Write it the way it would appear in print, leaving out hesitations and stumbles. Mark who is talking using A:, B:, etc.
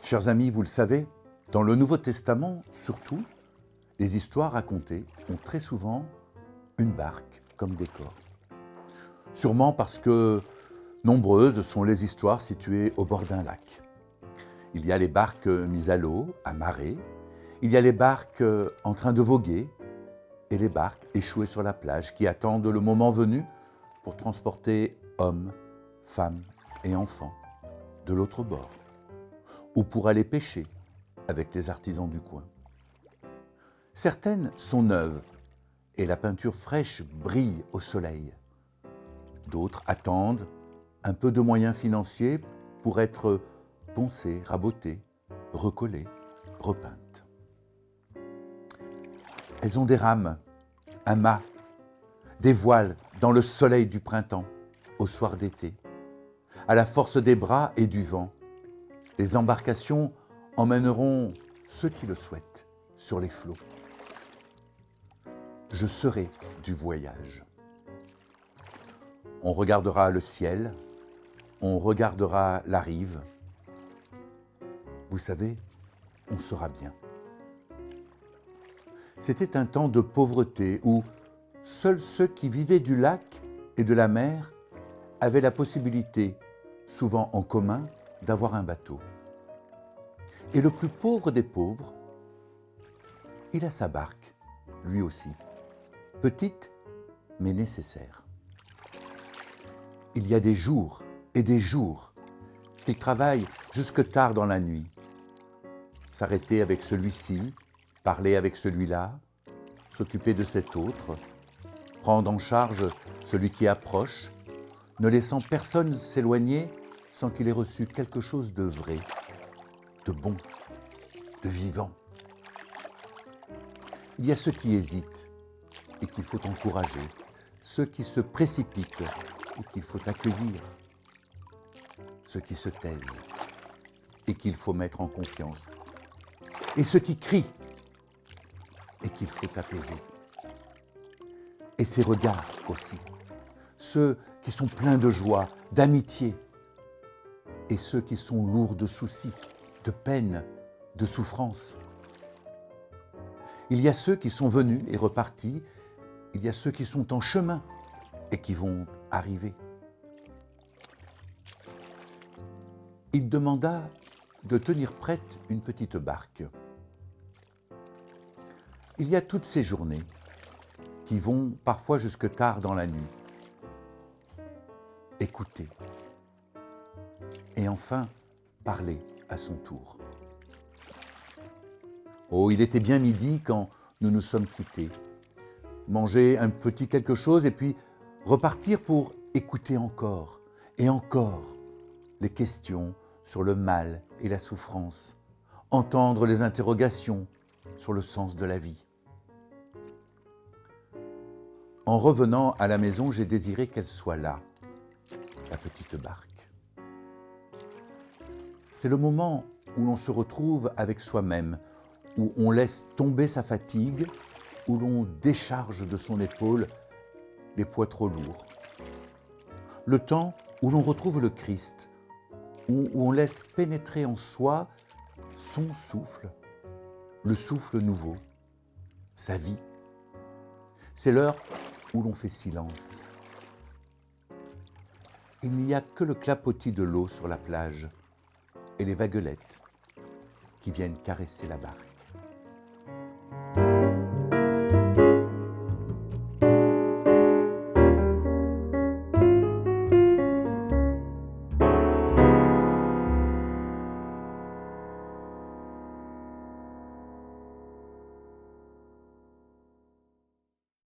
A: Chers amis, vous le savez, dans le Nouveau Testament, surtout, les histoires racontées ont très souvent une barque comme décor. Sûrement parce que nombreuses sont les histoires situées au bord d'un lac. Il y a les barques mises à l'eau, amarrées, il y a les barques en train de voguer et les barques échouées sur la plage qui attendent le moment venu pour transporter hommes, femmes et enfants de l'autre bord ou pour aller pêcher avec les artisans du coin. Certaines sont neuves et la peinture fraîche brille au soleil. D'autres attendent un peu de moyens financiers pour être poncées, rabotées, recollées, repeintes. Elles ont des rames, un mât, des voiles dans le soleil du printemps, au soir d'été. À la force des bras et du vent, les embarcations emmèneront ceux qui le souhaitent sur les flots. Je serai du voyage. On regardera le ciel, on regardera la rive. Vous savez, on sera bien. C'était un temps de pauvreté où seuls ceux qui vivaient du lac et de la mer avaient la possibilité, souvent en commun, d'avoir un bateau. Et le plus pauvre des pauvres, il a sa barque, lui aussi, petite mais nécessaire. Il y a des jours et des jours qu'il travaille jusque tard dans la nuit. S'arrêter avec celui-ci, parler avec celui-là, s'occuper de cet autre, prendre en charge celui qui approche, ne laissant personne s'éloigner sans qu'il ait reçu quelque chose de vrai, de bon, de vivant. Il y a ceux qui hésitent et qu'il faut encourager, ceux qui se précipitent et qu'il faut accueillir, ceux qui se taisent et qu'il faut mettre en confiance, et ceux qui crient et qu'il faut apaiser. Et ces regards aussi, ceux qui sont pleins de joie, d'amitié, et ceux qui sont lourds de soucis, de peine, de souffrance. Il y a ceux qui sont venus et repartis, il y a ceux qui sont en chemin et qui vont arriver. Il demanda de tenir prête une petite barque. Il y a toutes ces journées qui vont parfois jusque tard dans la nuit. Écouter. Et enfin, parler à son tour. Oh, il était bien midi quand nous nous sommes quittés. Manger un petit quelque chose et puis repartir pour écouter encore et encore les questions sur le mal et la souffrance, entendre les interrogations sur le sens de la vie. En revenant à la maison, j'ai désiré qu'elle soit là, la petite barque. C'est le moment où l'on se retrouve avec soi-même, où on laisse tomber sa fatigue, où l'on décharge de son épaule les poids trop lourds. Le temps où l'on retrouve le Christ, où on laisse pénétrer en soi son souffle, le souffle nouveau, sa vie. C'est l'heure où l'on fait silence. Il n'y a que le clapotis de l'eau sur la plage et les vaguelettes qui viennent caresser la barque.